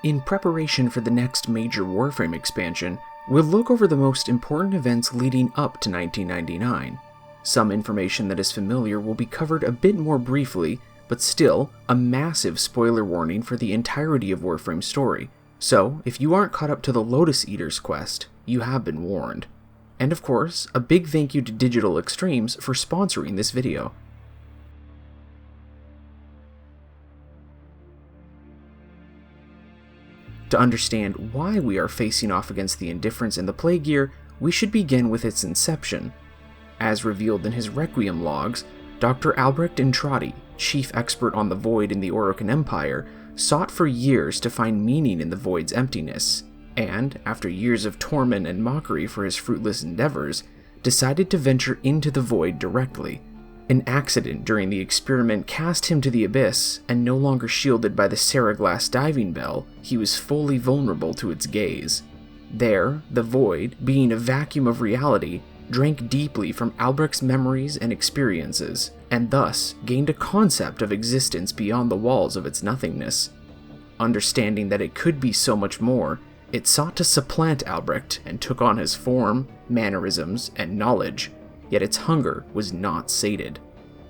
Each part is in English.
In preparation for the next major Warframe expansion, we'll look over the most important events leading up to 1999. Some information that is familiar will be covered a bit more briefly, but still, a massive spoiler warning for the entirety of Warframe's story. So, if you aren't caught up to the Lotus Eater's quest, you have been warned. And of course, a big thank you to Digital Extremes for sponsoring this video. To understand why we are facing off against the Indifference and the Plague Year, we should begin with its inception. As revealed in his Requiem logs, Dr. Albrecht Intrati, chief expert on the Void in the Orokin Empire, sought for years to find meaning in the Void's emptiness, and, after years of torment and mockery for his fruitless endeavors, decided to venture into the Void directly. An accident during the experiment cast him to the abyss, and no longer shielded by the Seraglass diving bell, he was fully vulnerable to its gaze. There, the Void, being a vacuum of reality, drank deeply from Albrecht's memories and experiences, and thus gained a concept of existence beyond the walls of its nothingness. Understanding that it could be so much more, it sought to supplant Albrecht and took on his form, mannerisms, and knowledge, yet its hunger was not sated.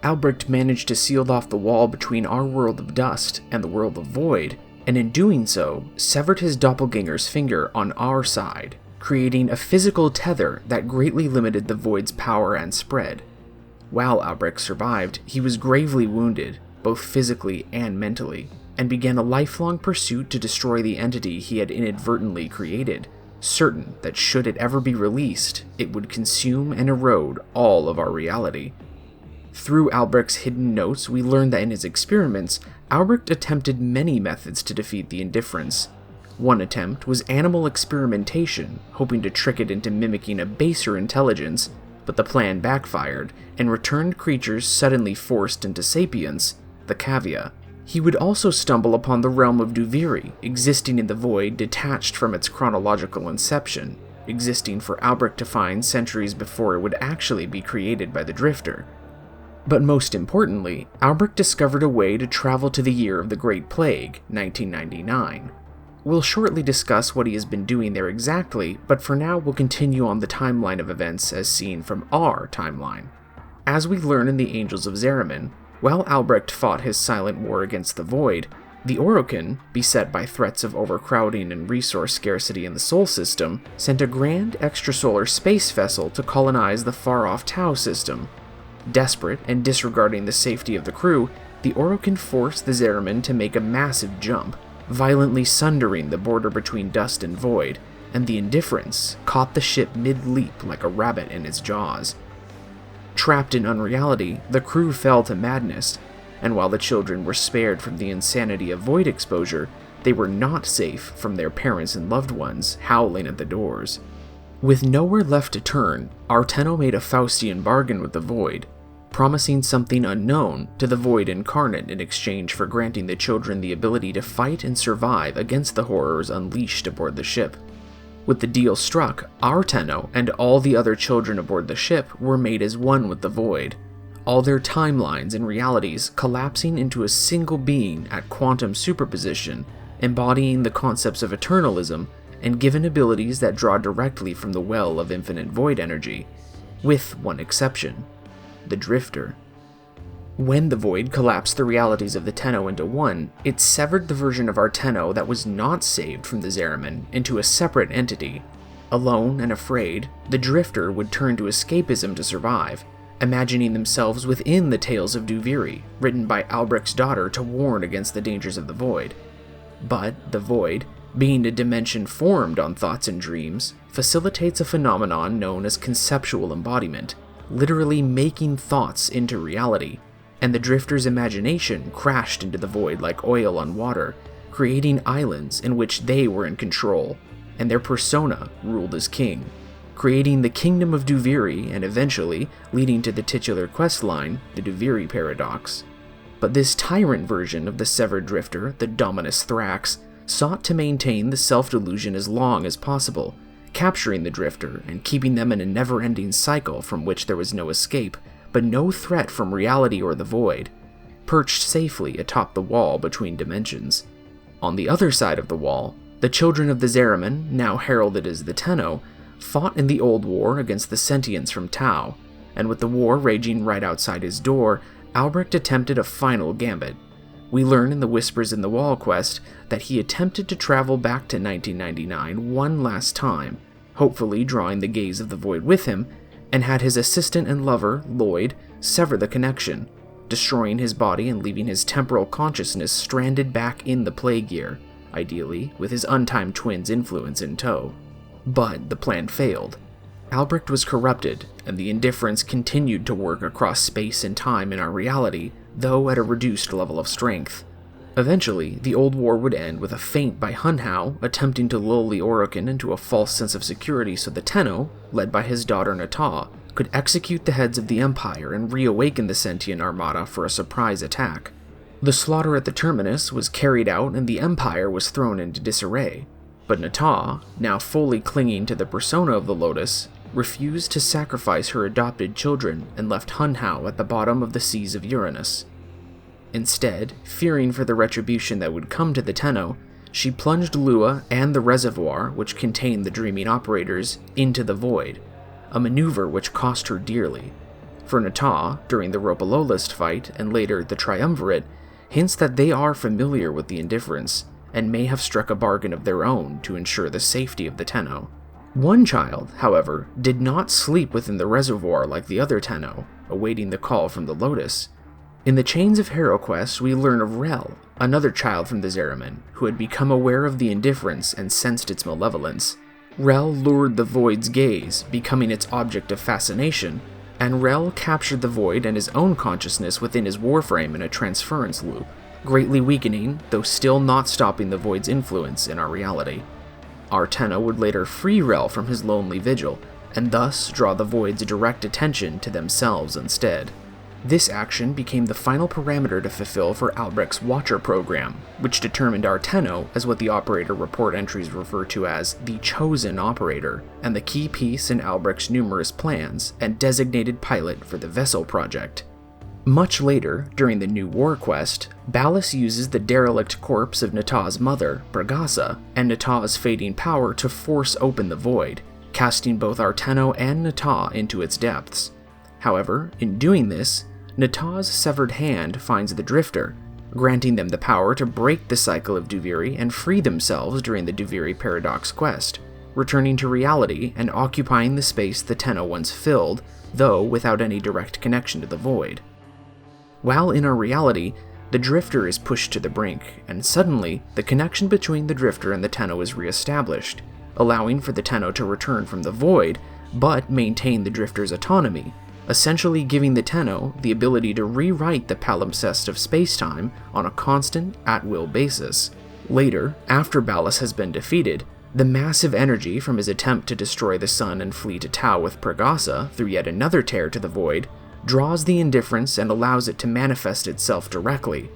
Albrecht managed to seal off the wall between our world of dust and the world of void, and in doing so, severed his doppelganger's finger on our side, creating a physical tether that greatly limited the void's power and spread. While Albrecht survived, he was gravely wounded, both physically and mentally, and began a lifelong pursuit to destroy the entity he had inadvertently created, certain that should it ever be released, it would consume and erode all of our reality. Through Albrecht's hidden notes, we learned that in his experiments, Albrecht attempted many methods to defeat the Indifference. One attempt was animal experimentation, hoping to trick it into mimicking a baser intelligence, but the plan backfired, and returned creatures suddenly forced into sapience, the cavia. He would also stumble upon the realm of Duviri, existing in the void detached from its chronological inception, existing for Albrecht to find centuries before it would actually be created by the Drifter. But most importantly, Albrecht discovered a way to travel to the year of the Great Plague, 1999. We'll shortly discuss what he has been doing there exactly, but for now we'll continue on the timeline of events as seen from our timeline. As we learn in the Angels of Zariman, while Albrecht fought his silent war against the Void, the Orokin, beset by threats of overcrowding and resource scarcity in the Sol system, sent a grand extrasolar space vessel to colonize the far-off Tau system. Desperate and disregarding the safety of the crew, the Orokin forced the Zariman to make a massive jump, violently sundering the border between dust and void, and the Indifference caught the ship mid-leap like a rabbit in its jaws. Trapped in unreality, the crew fell to madness, and while the children were spared from the insanity of void exposure, they were not safe from their parents and loved ones howling at the doors. With nowhere left to turn, Arteno made a Faustian bargain with the Void, promising something unknown to the Void incarnate in exchange for granting the children the ability to fight and survive against the horrors unleashed aboard the ship. With the deal struck, Arteno and all the other children aboard the ship were made as one with the Void, all their timelines and realities collapsing into a single being at quantum superposition, embodying the concepts of eternalism, and given abilities that draw directly from the well of infinite void energy, with one exception: the Drifter. When the Void collapsed the realities of the Tenno into one, it severed the version of Arteno that was not saved from the Zariman into a separate entity. Alone and afraid, the Drifter would turn to escapism to survive, imagining themselves within the Tales of Duviri, written by Albrecht's daughter to warn against the dangers of the Void. But the Void, being a dimension formed on thoughts and dreams, facilitates a phenomenon known as conceptual embodiment, literally making thoughts into reality, and the Drifter's imagination crashed into the Void like oil on water, creating islands in which they were in control, and their persona ruled as king, creating the Kingdom of Duviri and eventually leading to the titular questline, the Duviri Paradox. But this tyrant version of the severed Drifter, the Dominus Thrax, sought to maintain the self-delusion as long as possible, capturing the Drifter and keeping them in a never-ending cycle from which there was no escape, but no threat from reality or the Void, perched safely atop the wall between dimensions. On the other side of the wall, the children of the Zariman, now heralded as the Tenno, fought in the Old War against the Sentients from Tau, and with the war raging right outside his door, Albrecht attempted a final gambit. We learn in the Whispers in the Wall quest that he attempted to travel back to 1999 one last time, hopefully drawing the gaze of the Void with him, and had his assistant and lover, Lloyd, sever the connection, destroying his body and leaving his temporal consciousness stranded back in the Plague Year, ideally with his untimed twin's influence in tow. But the plan failed. Albrecht was corrupted, and the Indifference continued to work across space and time in our reality, though at a reduced level of strength. Eventually, the Old War would end with a feint by Hunhao attempting to lull the Orokin into a false sense of security so the Tenno, led by his daughter Nata, could execute the heads of the Empire and reawaken the sentient armada for a surprise attack. The slaughter at the Terminus was carried out and the Empire was thrown into disarray, but Nata, now fully clinging to the persona of the Lotus, refused to sacrifice her adopted children and left Hunhao at the bottom of the seas of Uranus. Instead, fearing for the retribution that would come to the Tenno, she plunged Lua and the reservoir, which contained the dreaming operators, into the void, a maneuver which cost her dearly. For Nata, during the Ropalolist fight and later the Triumvirate, hints that they are familiar with the Indifference and may have struck a bargain of their own to ensure the safety of the Tenno. One child, however, did not sleep within the reservoir like the other Tenno, awaiting the call from the Lotus. In the Chains of HeroQuest, we learn of Rel, another child from the Zariman, who had become aware of the Indifference and sensed its malevolence. Rel lured the Void's gaze, becoming its object of fascination, and Rel captured the Void and his own consciousness within his Warframe in a transference loop, greatly weakening, though still not stopping the Void's influence in our reality. Our Tenno would later free Rel from his lonely vigil, and thus draw the Void's direct attention to themselves instead. This action became the final parameter to fulfill for Albrecht's Watcher program, which determined our Tenno as what the operator report entries refer to as the Chosen Operator, and the key piece in Albrecht's numerous plans, and designated pilot for the Vessel project. Much later, during the New War quest, Ballas uses the derelict corpse of Nata's mother, Bragasa, and Nata's fading power to force open the Void, casting both our Tenno and Nata into its depths. However, in doing this, Nata's severed hand finds the Drifter, granting them the power to break the cycle of Duviri and free themselves during the Duviri Paradox quest, returning to reality and occupying the space the Tenno once filled, though without any direct connection to the Void. While in our reality, the Drifter is pushed to the brink, and suddenly, the connection between the Drifter and the Tenno is re-established, allowing for the Tenno to return from the Void, but maintain the Drifter's autonomy, essentially giving the Tenno the ability to rewrite the palimpsest of spacetime on a constant, at-will basis. Later, after Ballas has been defeated, the massive energy from his attempt to destroy the Sun and flee to Tau with Pragasa through yet another tear to the Void draws the Indifference and allows it to manifest itself directly.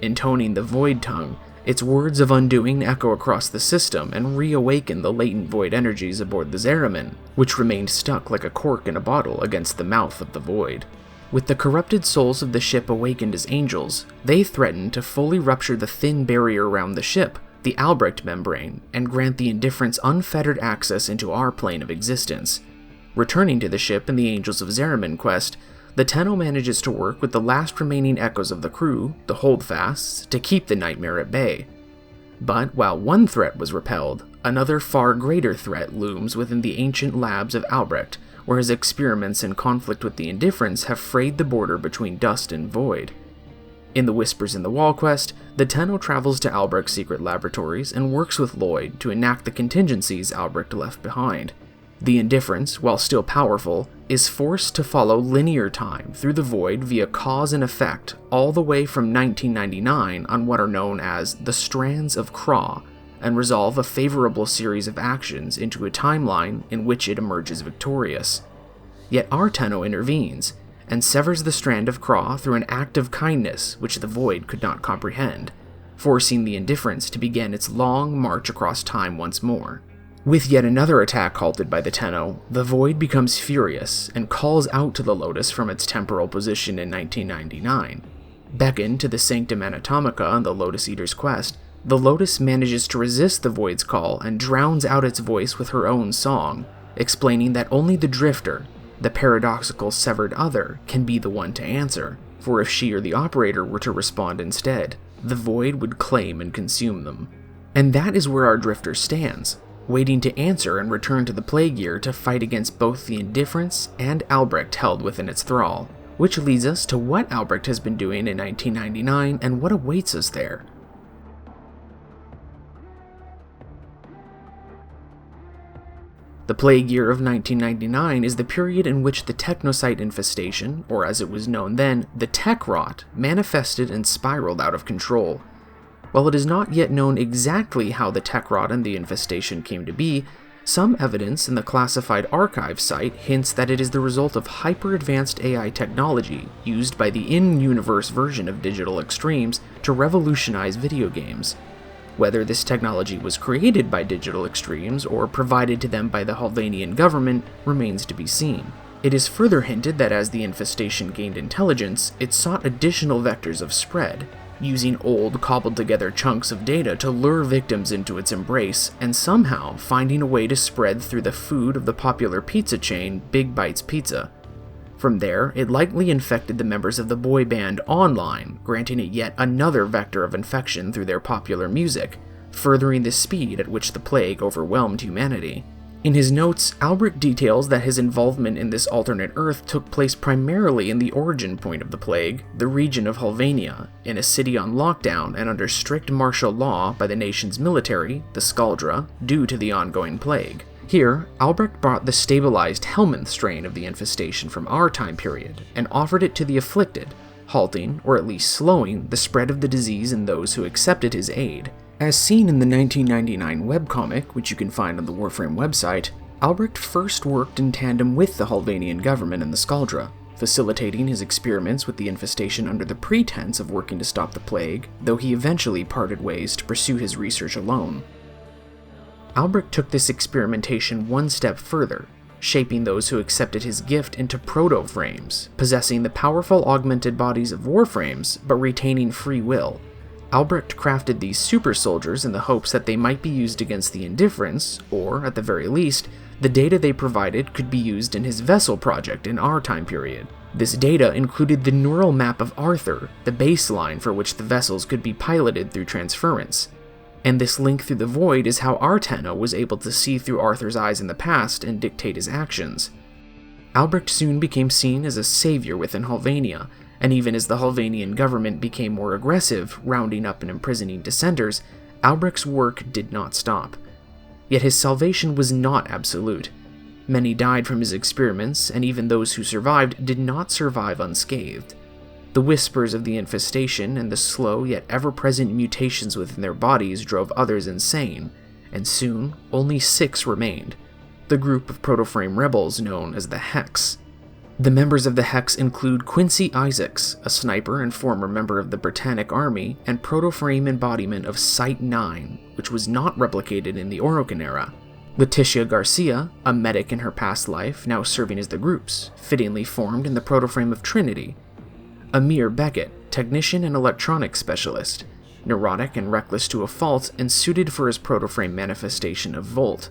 Intoning the Void tongue, its words of undoing echo across the system and reawaken the latent Void energies aboard the Zariman, which remained stuck like a cork in a bottle against the mouth of the Void. With the corrupted souls of the ship awakened as angels, they threaten to fully rupture the thin barrier around the ship, the Albrecht membrane, and grant the Indifference unfettered access into our plane of existence. Returning to the ship in the Angels of Zariman quest, the Tenno manages to work with the last remaining echoes of the crew, the Holdfasts, to keep the nightmare at bay. But while one threat was repelled, another far greater threat looms within the ancient labs of Albrecht, where his experiments in conflict with the Indifference have frayed the border between dust and void. In the Whispers in the Wall quest, the Tenno travels to Albrecht's secret laboratories and works with Lloyd to enact the contingencies Albrecht left behind. The Indifference, while still powerful, is forced to follow linear time through the void via cause and effect all the way from 1999 on what are known as the Strands of Kra, and resolve a favorable series of actions into a timeline in which it emerges victorious. Yet our Tenno intervenes, and severs the strand of Kra through an act of kindness which the void could not comprehend, forcing the Indifference to begin its long march across time once more. With yet another attack halted by the Tenno, the Void becomes furious and calls out to the Lotus from its temporal position in 1999. Beckoned to the Sanctum Anatomica on the Lotus Eater's quest, the Lotus manages to resist the Void's call and drowns out its voice with her own song, explaining that only the Drifter, the paradoxical severed other, can be the one to answer, for if she or the operator were to respond instead, the Void would claim and consume them. And that is where our Drifter stands, waiting to answer and return to the Plague Year to fight against both the Indifference and Albrecht held within its thrall, which leads us to what Albrecht has been doing in 1999 and what awaits us there. The Plague Year of 1999 is the period in which the Technocyte infestation, or as it was known then, the Tech Rot, manifested and spiraled out of control. While it is not yet known exactly how the Tech Rot and the infestation came to be, some evidence in the classified archive site hints that it is the result of hyper-advanced AI technology used by the in-universe version of Digital Extremes to revolutionize video games. Whether this technology was created by Digital Extremes or provided to them by the Halvanian government remains to be seen. It is further hinted that as the infestation gained intelligence, it sought additional vectors of spread, using old, cobbled-together chunks of data to lure victims into its embrace, and somehow finding a way to spread through the food of the popular pizza chain Big Bites Pizza. From there, it likely infected the members of the boy band Online, granting it yet another vector of infection through their popular music, furthering the speed at which the plague overwhelmed humanity. In his notes, Albrecht details that his involvement in this alternate Earth took place primarily in the origin point of the plague, the region of Halvania, in a city on lockdown and under strict martial law by the nation's military, the Skaldra, due to the ongoing plague. Here, Albrecht brought the stabilized Helminth strain of the infestation from our time period and offered it to the afflicted, halting, or at least slowing, the spread of the disease in those who accepted his aid. As seen in the 1999 webcomic, which you can find on the Warframe website, Albrecht first worked in tandem with the Halvanian government and the Skaldra, facilitating his experiments with the infestation under the pretense of working to stop the plague, though he eventually parted ways to pursue his research alone. Albrecht took this experimentation one step further, shaping those who accepted his gift into proto-frames, possessing the powerful augmented bodies of Warframes, but retaining free will. Albrecht crafted these super soldiers in the hopes that they might be used against the Indifference, or, at the very least, the data they provided could be used in his Vessel project in our time period. This data included the neural map of Arthur, the baseline for which the vessels could be piloted through transference. And this link through the void is how Arteno was able to see through Arthur's eyes in the past and dictate his actions. Albrecht soon became seen as a savior within Halvania, and even as the Halvanian government became more aggressive, rounding up and imprisoning dissenters, Albrecht's work did not stop. Yet his salvation was not absolute. Many died from his experiments, and even those who survived did not survive unscathed. The whispers of the infestation and the slow yet ever-present mutations within their bodies drove others insane, and soon only 6 remained, the group of proto-frame rebels known as the Hex. The members of the Hex include Quincy Isaacs, a sniper and former member of the Britannic Army, and proto-frame embodiment of Site-9, which was not replicated in the Orokin era. Leticia Garcia, a medic in her past life, now serving as the group's, fittingly formed in the proto-frame of Trinity. Amir Beckett, technician and electronics specialist, neurotic and reckless to a fault and suited for his proto-frame manifestation of Volt.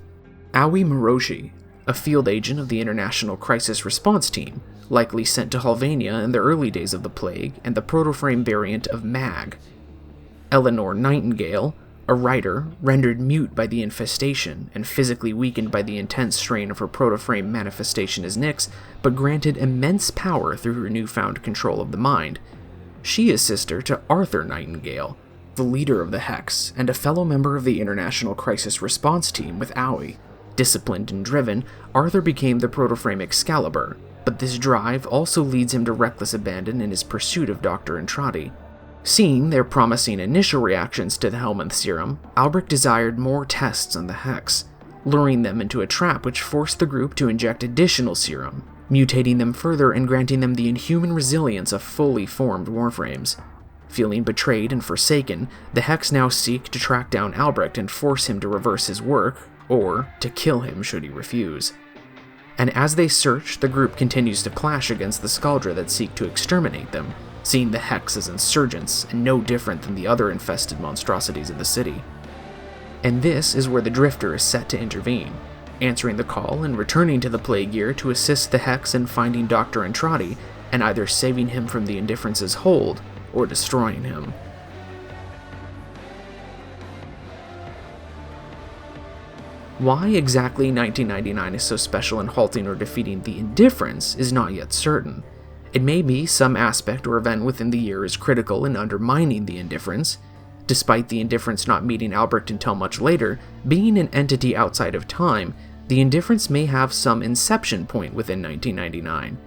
Aoi Moroshi, a field agent of the International Crisis Response Team, likely sent to Halvania in the early days of the plague, and the proto-frame variant of Mag. Eleanor Nightingale, a writer, rendered mute by the infestation and physically weakened by the intense strain of her proto-frame manifestation as Nyx, but granted immense power through her newfound control of the mind. She is sister to Arthur Nightingale, the leader of the Hex, and a fellow member of the International Crisis Response Team with Aoi. Disciplined and driven, Arthur became the proto-frame Excalibur, but this drive also leads him to reckless abandon in his pursuit of Dr. Entrati. Seeing their promising initial reactions to the Helminth serum, Albrecht desired more tests on the Hex, luring them into a trap which forced the group to inject additional serum, mutating them further and granting them the inhuman resilience of fully formed Warframes. Feeling betrayed and forsaken, the Hex now seek to track down Albrecht and force him to reverse his work, or to kill him should he refuse. And as they search, the group continues to clash against the Skaldra that seek to exterminate them, seeing the Hex as insurgents and no different than the other infested monstrosities of the city. And this is where the Drifter is set to intervene, answering the call and returning to the Plague Year to assist the Hex in finding Dr. Entrati and either saving him from the Indifference's hold or destroying him. Why exactly 1999 is so special in halting or defeating the Indifference is not yet certain. It may be some aspect or event within the year is critical in undermining the Indifference. Despite the Indifference not meeting Albrecht until much later, being an entity outside of time, the Indifference may have some inception point within 1999.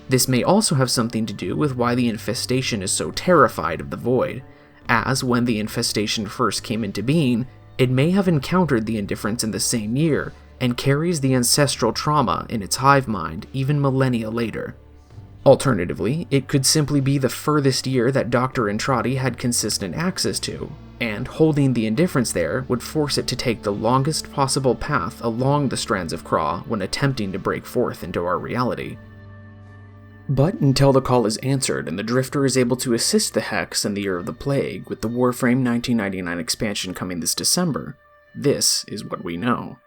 This may also have something to do with why the infestation is so terrified of the Void, as when the infestation first came into being, it may have encountered the Indifference in the same year, and carries the ancestral trauma in its hive mind even millennia later. Alternatively, it could simply be the furthest year that Dr. Entrati had consistent access to, and holding the Indifference there would force it to take the longest possible path along the strands of Craw when attempting to break forth into our reality. But until the call is answered and the Drifter is able to assist the Hex in the Year of the Plague with the Warframe 1999 expansion coming this December, this is what we know.